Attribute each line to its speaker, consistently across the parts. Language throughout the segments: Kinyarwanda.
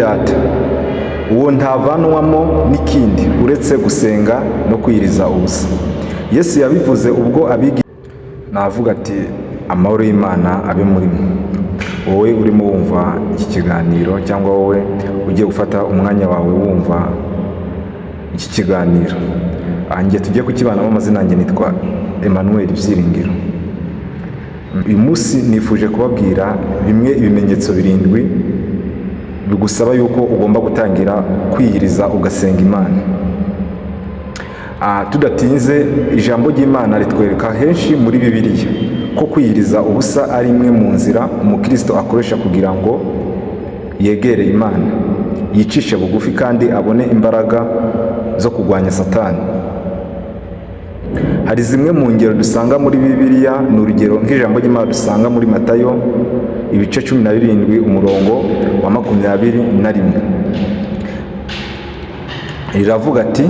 Speaker 1: data, uwo ntavanwamo n'ikindi uretse gusenga no kwiyiriza ubusa. Yesu yabivuze ubwo navuga ati amahoro y'Imana abe muri mwe. Wowe urimo wumva iki kiganiro cyangwa wowe ugiye gufata umwanya wawe wumva iki kiganiro, anjye tugiye kukibanamo. Amazina yanjye nitwa Emmanuel Byiringiro. Uyu munsi nifuje kubabwira bimwe ibimenyetso 7 bigusaba yuko ugomba gutangira kwiyiriza ugasenga Imana. Tudatinze, ijambo ry'Imana ritwereka henshi muri Bibiliya ko kwiyiriza ubusa ari imwe mu nzira umukristo akoresha kugira ngo yegere Imana, yicishe bugufi kandi abone imbaraga zo kurwanya Satani. Hari zimwe mu ngero dusanga muri Bibiliya, ni urugero nk'ijambo ry'Imana dusanga muri Matayo ibice 17 umurongo wa 21. Riravuga ati,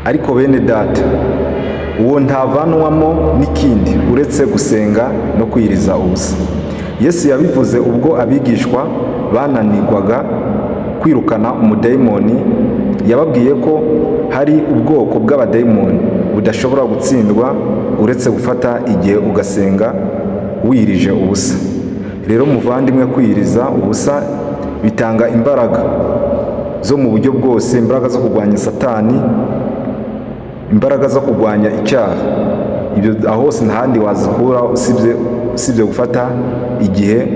Speaker 1: ariko bene data, uwo ntavanwamo n'ikindi uretse gusenga no kwiyiriza ubusa. Yesu yabivuze ubwo abigishwa bananirwaga kwirukana umudayimoni. Yababwiye ko hari ubwoko bw'abadayimoni budashobora gutsindwa uretse gufata igihe ugasenga wiyirije ubusa. Rero muvandimwe, kwiyiriza ubusa bitanga imbaraga zo mu buryo bwose, imbaraga zo kurwanya Satani, imbaraga zo kurwanya icyaha. Ibyo hose ntahandi wazikura usibye gufata igihe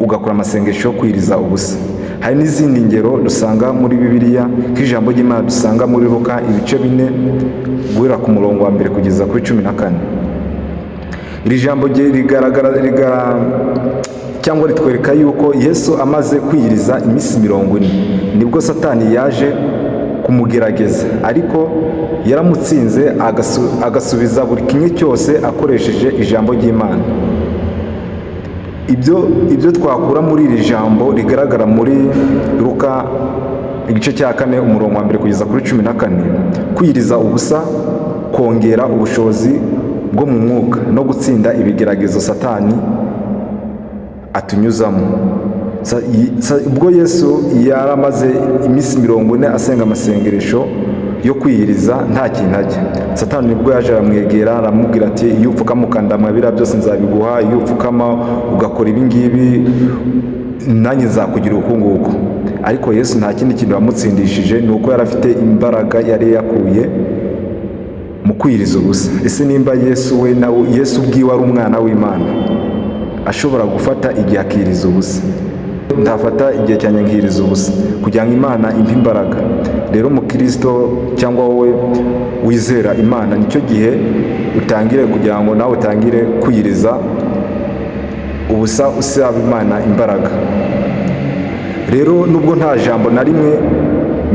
Speaker 1: ugakora amasengesho yo kwiyiriza ubusa. Hari n'izindi ngero dusanga muri Bibiliya, nk'ijambo ry'Imana dusanga muri Luka ibice 4 guhera ku murongo wa 1 kugeza kuri 14. Iri jambo cyangwa ritwereka yuko Yesu amaze kwiyiriza iminsi 40 nibwo Satani yaje kumugerageza, ariko yaramutsinze agasubiza buri kimwe cyose akoresheje ijambo ry'Imana. Ibyo twakura muri iri jambo rigaragara muri Luka igice cya 4 umurongo wa 1 kugeza kuri 14, kwiyiriza ubusa kongera ubushobozi bwo mu mwuka no gutsinda ibigeragezo Satani atunyuzamo. Ubwo Yesu yaramaze iminsi 40 asenga amasengeresho yo kwiyiriza nta kintu ajya, Satani nibwo yaje aramwegera aramubwira ati, iyo upfukama ukandamwa biriya byose nzabiguha, iyo upfukama ugakora ibi ngibi nanjye nzakugira uku nguku. Ariko Yesu nta kindi kintu yamutsindishije, ni uko yari afite imbaraga yari yakuye mu kwiyiriza ubusa. Ese nimba Yesu ubwiwe ari umwana w'Imana, ashobora gufata igihe akiyiriza ubusa? Ndafata igihe cyanjye nkiyiriza ubusa kugira ngo Imana impe imbaraga. Rero umukristo cyangwa wowe wizera Imana, nicyo gihe utangire kugira ngo nawe utangire kwiyiriza ubusa, usaba Imana imbaraga. Rero nubwo nta jambo na rimwe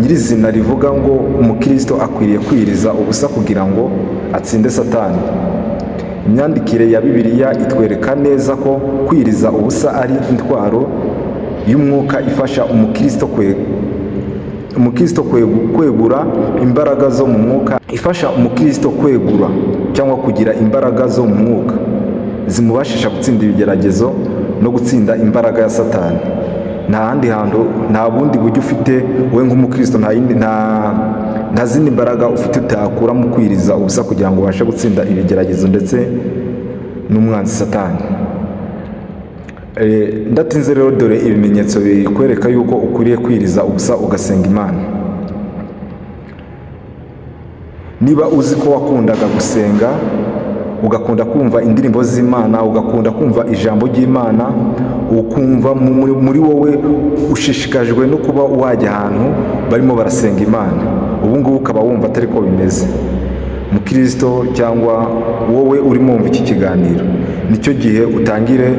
Speaker 1: nyirizina rivuga ngo umukristo akwiriye kwiyiriza ubusa kugira ngo atsinde Satani, imyandikire ya Bibiliya itwereka neza ko kwiyiriza ubusa ari intwaro y'umwuka ifasha umukristo kwegura imbaraga zo mu mwuka, ifasha umukristo kwegura cyangwa kugira imbaraga zo mu mwuka zimubashisha gutsinda ibigeragezo no gutsinda imbaraga ya Satani. Nta bundi buryo ufite wowe nk'umukristo, nta zindi mbaraga ufite utakura mu kwiyiriza ubusa kugira ngo ubashe gutsinda ibigeragezo ndetse n'umwanzi Satani. Ndatinze rero, dore ibimenyetso bikwereka yuko ukwiriye kwiyiriza ubusa ugasenga Imana. Niba uzi ko wakundaga gusenga, ugakunda kumva indirimbo z'Imana, ugakunda kumva ijambo ry'Imana, ukumva muri wowe ushishikajwe no kuba wajya ahantu barimo barasenga Imana, ubu ngubu ukaba wumva atari ko bimeze, mukristo cyangwa wowe urimo wumva iki kiganiro, nicyo gihe utangire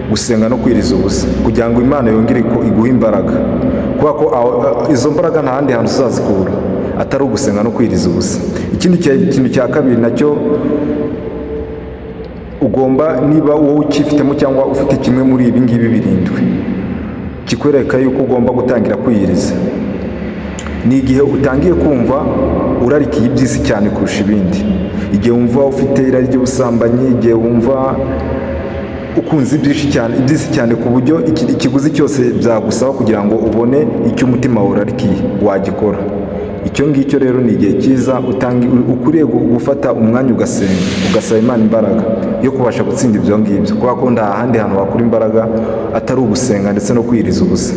Speaker 1: gusenga no kwiyiriza ubusa kugira ngo Imana yongere iguhe imbaraga, kubera ko izo mbaraga nta handi hantu uzazikura atari ugusenga no kwiyiriza ubusa. Ikindi kintu cya kabiri nacyo ugomba, niba wowe ukifitemo cyangwa ufite kimwe muri ibi ngibi 7 kikwereka yuko ugomba gutangira kwiyiriza, ni igihe utangiye kumva urarikiye iby'isi cyane kurusha ibindi, igihe wumva ufite irari ry'ubusambanyi, igihe wumva ukunze iby'isi cyane ku buryo ikiguzi cyose byagusaba kugira ngo ubone icyo umutima wawe urarikiye wagikora. Icyo ngicyo rero ni igihe cyiza ukwiriye gufata umwanya ugasenga, ugasaba Imana imbaraga yo kubasha gutsinda ibyo ngibyo, kubera ko nta handi hantu wakura imbaraga atari ugusenga ndetse no kwiyiriza ubusa.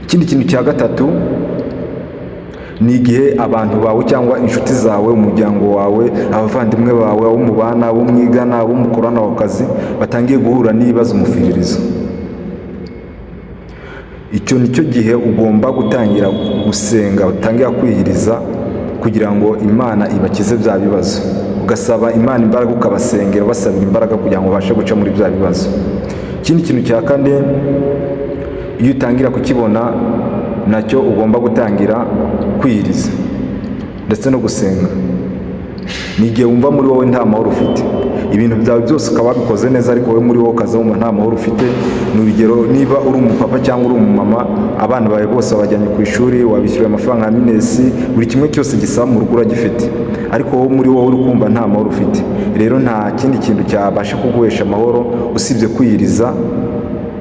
Speaker 1: Ikindi kintu cya gatatu ni igihe abantu bawe cyangwa inshuti zawe, umuryango wawe, abavandimwe bawe, abo mubana, abo mwigana, abo mukorana ku kazi batangiye guhura n'ibibazo umufiririzo. Icyo ni cyo gihe ugomba gutangira gusenga, utangira kwiyiriza kugira ngo Imana ibakize bya bibazo, ugasaba Imana imbaraga, ukabasengera ubasabira imbaraga kugira ngo ubashe guca muri bya bibazo. Ikindi kintu cya kane, iyo utangira kukibona nacyo ugomba gutangira kwiyiriza ndetse no gusenga. Ni igihe wumva muri wowe nta mahoro ufite, ibintu byawe byose ukaba wabikoze neza ariko wowe muri wowe ukaza wumva nta mahoro ufite. Ni urugero, niba uri umupapa cyangwa uri umumama, abana bawe bose wabajyanye ku ishuri, wabishyuriye amafaranga ya minesi, buri kimwe cyose gisaba mu rugo uragifite, ariko wowe muri wowe uri kumva nta mahoro ufite. Rero nta kindi kintu cyabasha kuguhesha amahoro usibye kwiyiriza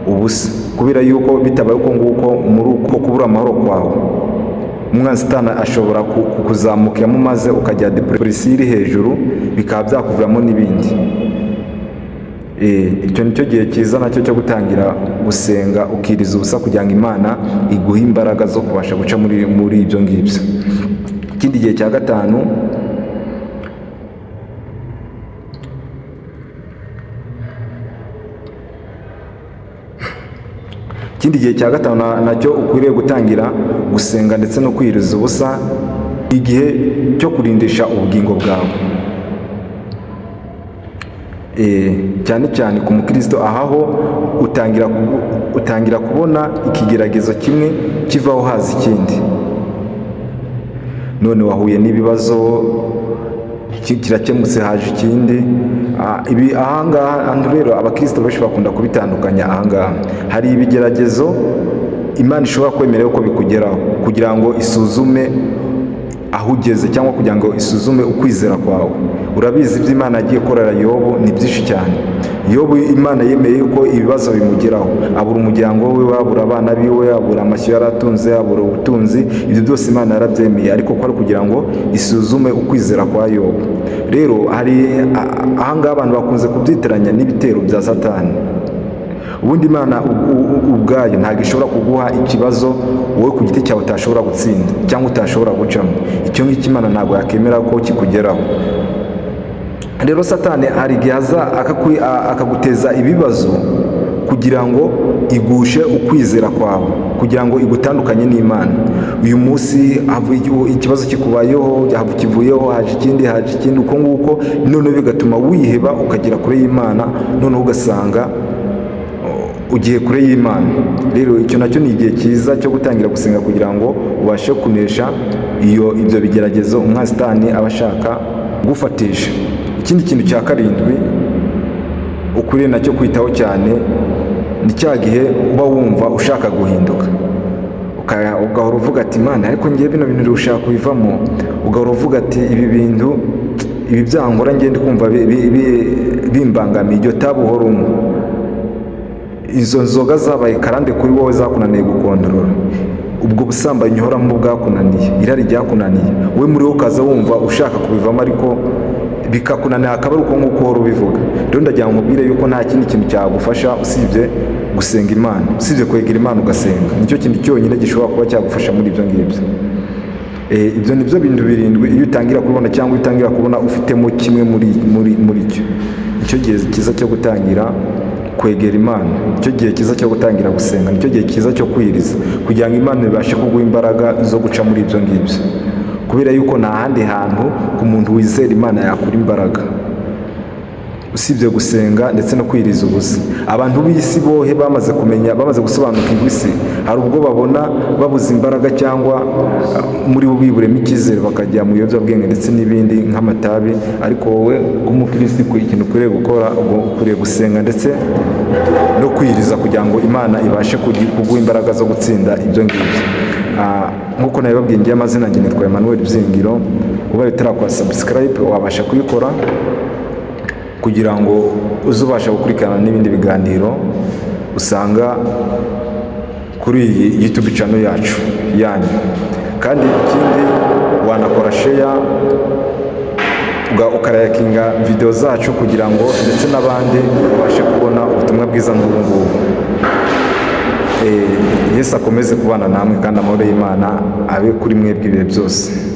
Speaker 1: ubusa, kubera yuko bitabaye uko nguko muri uko kubura amahoro kwawe, umwanzi Satani ashobora kukuzamukiramo maze ukajya depresiyo iri hejuru, bikaba byakuviramo n'ibindi. Icyo nicyo gihe cyiza nacyo cyo gutangira gusenga ukiriza ubusa kugira ngo Imana iguhe imbaraga zo kubasha guca muri ibyo ngibyo. Ikindi gihe cya gatanu, nacyo ukwiriye gutangira gusenga ndetse no kwiyiriza ubusa, igihe cyo kurindisha ubugingo bwawe. Cyane cyane ku mukristo, aho utangira kubona ikigeragezo kimwe kivaho haza ikindi. None wahuye n'ibibazo, kirakemutse haje ikindi. Ahangaha rero abakristo benshi bakunda kubitandukanya. Ahangaha hari ibigeragezo Imana ishobora kwemerera ko bikugeraho kugira ngo isuzume aho ugeze, cyangwa kugira ngo isuzume ukwizera kwawe. Urabizi ibyo Imana yagiye korera Yobu ni byinshi cyane. Yobu Imana yemeye yuko ibibazo bimugeraho, abura umuryango we, abura abana biwe, abura amashyo yaratunze, abura ubutunzi. Ibyo byose Imana yarabyemeye, ariko ko ari kugira ngo isuzume ukwizera kwa Yobu. Rero hari ahangaha abantu bakunze kubyitiranya n'ibitero bya Satani. Ubundi Imana ubwayo ntabwo ishobora kuguha ikibazo wowe ku giti cyawe utashobora gutsinda cyangwa utashobora gucamo. Icyo ngicyo Imana ntabwo yakemera ko kikugeraho. Rero Satani hari igihe aza akaguteza ibibazo kugira ngo igushe ukwizera kwawe, kugira ngo igutandukanye n'Imana. Uyu munsi ikibazo kikubayeho, kivuyeho, haje ikindi, uko nguko, noneho bigatuma wiheba ukagera kure y'Imana, noneho ugasanga ugiye kure y'Imana. Rero icyo nacyo ni igihe cyiza cyo gutangira gusenga kugira ngo ubashe kunesha ibyo bigeragezo umwanzi Satani aba ashaka gufatisha. Ikindi kintu cya karindwi ukwiriye nacyo kwitaho cyane, ni cya gihe uba wumva ushaka guhinduka, ugahora uvuga ati Imana, ariko ngiye bino bintu ushaka kubivamo. Ugahora uvuga ati ibi byangora ngende kumva bimbangamiye, iryo tabu uhora unywa, izo nzoga zabaye karande kuri wowe zakunaniye gukontorora, ubwo busambanyi uhoramo bwakunaniye, irari ryakunaniye, we muri wowe ukaza wumva ushaka kubivamo ariko bikakunanira, akaba ari uko nguko uhora ubivuga. Rero ndagira ngo nkubwire yuko nta kindi kintu cyagufasha usibye gusenga Imana, usibye kwegera Imana ugasenga. Nicyo kintu cyonyine gishobora kuba cyagufasha muri ibyo ngibyo. Ibyo ni byo bintu birindwi iyo utangira kubona cyangwa utangira kubona ufitemo kimwe muri cyo, nicyo gihe cyiza cyo gutangira kwegera Imana, nicyo gihe cyiza cyo gutangira gusenga, nicyo gihe cyiza cyo kwiyiriza kugira ngo Imana ibashe kuguha imbaraga zo guca muri ibyo ngibyo, kubera yuko nta handi hantu ku muntu wizera Imana yakura imbaraga usibye gusenga ndetse no kwiyiriza ubusa. Abantu b'isi bohe bamaze gusobanukirwa isi, hari ubwo babona babuze imbaraga cyangwa muri bo biburemo icyizere bakajya mu biyobyabwenge ndetse n'ibindi nk'amatabi. Ariko wowe nk'umukristo ikintu ukwiriye gukora, ukwiriye gusenga ndetse no kwiyiriza kugira ngo Imana ibashe kuguha imbaraga zo gutsinda ibyo ngibyo. Nk'uko nabibabwiye, ngiye amazina yanjye nitwa Emmanuel Byiringiro. Ubaye utarakora subscribe wabasha kuyikora kugira ngo uzubasha gukurikirana n'ibindi biganiro usanga kuri iyi YouTube channel yacu yanyu. Kandi ikindi wanakora share ukarayakinga video zacu kugira ngo ndetse n'abandi babashe kubona ubutumwa bwiza nk'ubu ngubu. Yesu akomeze kubana namwe kandi amahoro y'Imana abe kuri mwebwe ibihe byose.